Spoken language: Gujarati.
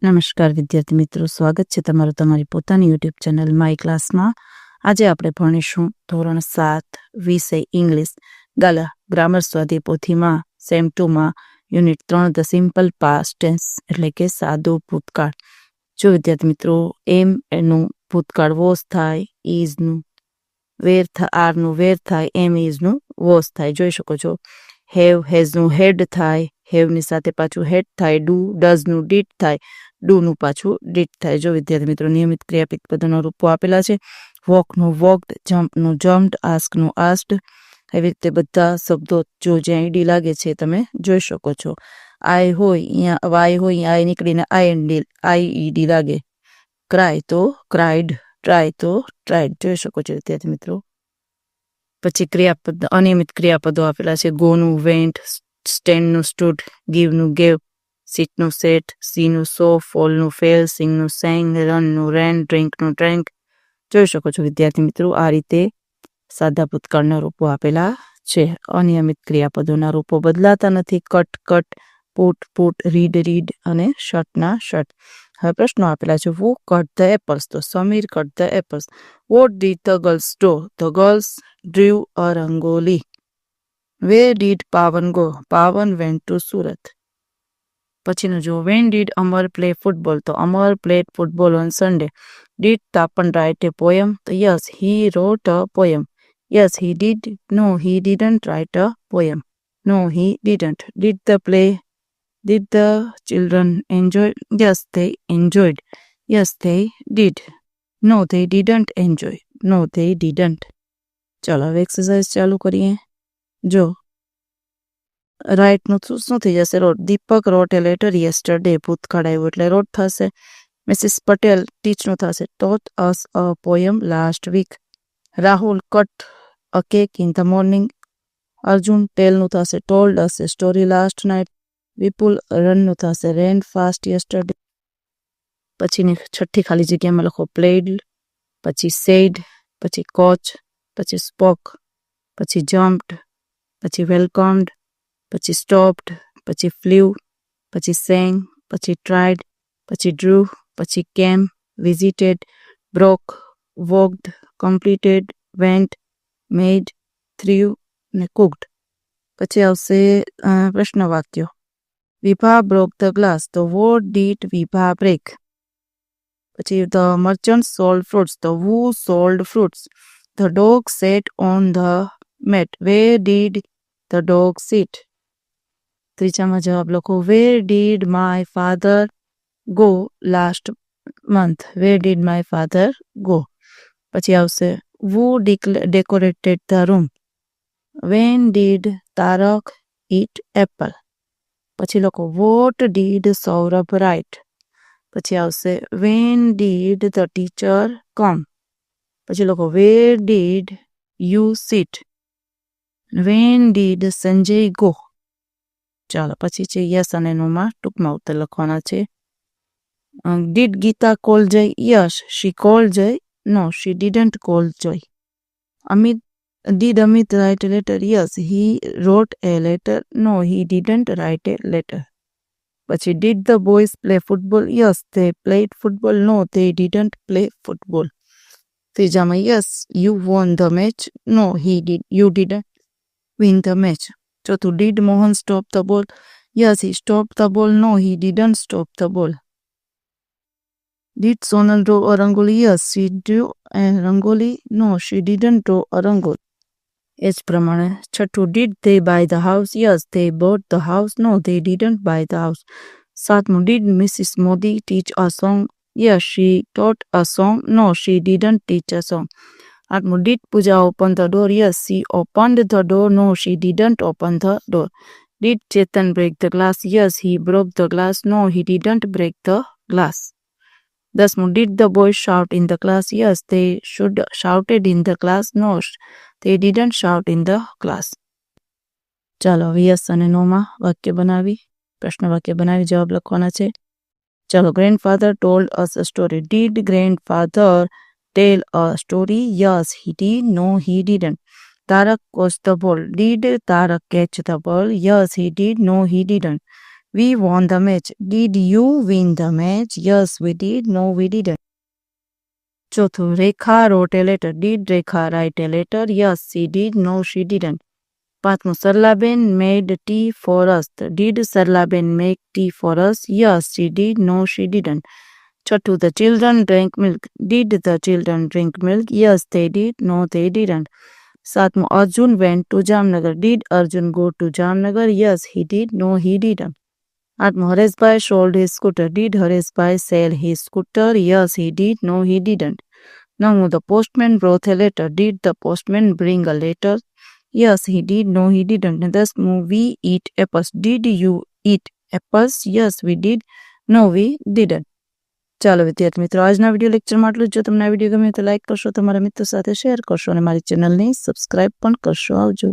નમસ્કાર વિદ્યાર્થી મિત્રો, સ્વાગત છે તમારું તમારી પોતાની યુટ્યુબ ચેનલ માય ક્લાસમાં. આજે આપણે ભણીશું ધોરણ 7 વિષય ઇંગ્લિશ ગાલા ગ્રામર સ્વાધ્યાય પોથીમાં સેમ 2માં unit 3 the simple past tense એટલે કે સાદો ભૂતકાળ. જો વિદ્યાર્થી મિત્રો એમ એનું ભૂતકાળ વોસ થાય, ઇઝનું વેર આરનું વેર થાય, એમ ઇઝનું વોસ થાય. જોઈ શકો છો હેવ હેઝનું હેડ થાય, હેવની સાથે પાછું હેડ થાય, ડુ ડઝનું ડીડ થાય, ડુનું પાછું ડીડ થાય. જો વિદ્યાર્થી મિત્રો નિયમિત ક્રિયાપદ પદોના રૂપો આપેલા છે. વોકનું વોકડ, જમ્પનું જમ્પડ, આસ્કનું આસ્કડ. એવી રીતે બધા શબ્દો જો જ્યાં ઈડી લાગે છે તમે જોઈ શકો છો. આઈ હોય અહીંયા વાય હોય અહીંયા આઈ નીકળીને આઈ ઈડી લાગે. ક્રાય તો ક્રાઇડ, ટ્રાય તો ટ્રાઇડ. જોઈ શકો છો વિદ્યાર્થી મિત્રો. પછી ક્રિયાપદ અનિયમિત ક્રિયાપદો આપેલા છે. ગોનું વેન્ટ, સ્ટેન્ડનું સ્ટૂડ, ગીવનું ગેવ, સીટનું સેટ, સીનું સો, ફોલનું ફેલ, સિંગનું સેંગ, રનનું રેન, ડ્રિંકનું ડ્રેન્ક. જોઈ શકો છો વિદ્યાર્થી મિત્રો આ રીતે સાદા ભૂતકાળના રૂપો આપેલા છે. અનિયમિત ક્રિયાપદોના રૂપો બદલાતા નથી. Cut cut, put put, read read અને શર્ટના શર્ટ. હવે પ્રશ્નો આપેલા છે. વુ કટ ધ એપલ્સ, તો Sameer cut the apples. What did the girls do, the girls drew a rangoli. Where did Pavan go, Pavan went to Surat. પછીનું જો when did Amar play football, તો Amar played football on Sunday. Did Tapan write a poem, તો yes he wrote a poem. Yes he did, no he didn't write a poem. No he didn't. Did the play, did the children enjoy, yes they enjoyed. Yes they did. No they didn't enjoy. No they didn't. ચાલો હવે એક્સરસાઇઝ ચાલુ કરીએ. જો રાઇટનું શું થઈ જશે? રોટ. દીપક રોટ એ લેટર યસ્ટરડે, ભૂતકાળ આવ્યું એટલે રોટ થશે. મિસિસ પટેલ ટીચનું થશે taught us a poem last week. Rahul cut a cake in the morning. Arjun ટેલનું થશે told us a story last night. Vipul રનનું થશે રેન ફાસ્ટ યસ્ટરડે. પછીની છઠ્ઠી ખાલી જગ્યામાં લખો પ્લેડ, પછી સેડ, પછી કોચ, પછી સ્પોક, પછી જમ્પ્ડ, પછી વેલકમ્ડ, પછી સ્ટોપ્ડ, પછી ફ્લ્યુ, પછી સેંગ, પછી ટ્રાઇડ, પછી ડ્રુ, પછી came, visited, broke, walked, completed, went, made, threw ને કુકડ. પછી આવશે પ્રશ્ન વાક્યો. વિભા બ્રોક ધ ગ્લાસ, તો વોટ ડીડ વિભા બ્રેક. પછી ધ મર્ચન્ટ સોલ્ડ ફ્રૂટ્સ, તો who sold fruits. The dog sat on the mat, where did the dog sit. ત્રીજામાં જવાબ લખો. Where did my father go last month. Where did my father go. પછી આવશે who decorated the room. When did Tarak it Apple. પછી લખો વોટ ડીડ સૌરભ રાઇટ. પછી આવશે વેન ડીડ ધ ટીચર કમ. પછી લખો where did you seat. When did Sanjay go. ચાલો પછી છે યસ અને નોમાં ટૂંકમાં ઉત્તર લખવાના છે. Did Geeta call Jay? Yes she call Jay. No she didn't call Jay. Amit did Amit write a letter? Yes he wrote a letter. No he didn't write a letter. પછી did the boys play football? Yes they played football. No they didn't play football. ત્રીજામાં yes you won the match. No you didn't win the match. ચોથું did Mohan stop the ball? Yes he stopped the ball. No he didn't stop the ball. Did Sonal draw a rangoli? Yes she drew a rangoli. No she didn't draw a rangoli. એ જ પ્રમાણે છઠ્ઠું did they buy the house? Yes they bought the house. No they didn't buy the house. સાતમું did Mrs Modi teach a song? Yes she taught a song. No she didn't teach a song. આઠમું did Pooja open the door? Yes she opened the door. No she didn't open the door. Did Chetan break the glass? Yes he broke the glass. No he didn't break the glass. દસમું did the boys shout in the class? Yes they shouted in the class. No they didn't shout in the class. ચાલો હવે યસ અને નોમાં વાક્ય બનાવી પ્રશ્ન વાક્ય બનાવી જવાબ લખવાના છે. ચાલો grandfather told us a story. Did grandfather tell a story? Yes he did. No he didn't. Tarak caught the ball? Did Tarak catch the ball? Yes he did. No he didn't. We won the match. Did you win the match? Yes, we did. No, we didn't. ચોથું, રેખા wrote a letter. Did Rekha write a letter? Yes, she did. No, she didn't. પાંચમું, Saralaben made tea for us. Did Saralaben make tea for us? Yes, she did. No, she didn't. છઠ્ઠું, the children drank milk. Did the children drink milk? Yes, they did. No, they didn't. સાતમું, Arjun went to Jamnagar. Did Arjun go to Jamnagar? Yes, he did. No, he didn't. આઠમું, Hareshbhai sold his scooter. Did Hareshbhai sell his scooter? Yes, he did. No, he didn't. નવમું, the postman brought a letter. Did the postman bring a letter? Yes, he did. No, he didn't. દસમું, we eat apples. Did you eat apples? Yes, we did. No, we didn't. ચાલો વિદ્યાર્થી મિત્રો, આજના વિડીયો લેક્ચરમાં આટલું જ. જો તમને આ વિડીયો ગમે તો લાઈક કરશો, તમારા મિત્રો સાથે શેર કરશો અને મારી ચેનલને સબસ્ક્રાઇબ પણ કરશો. આવજો.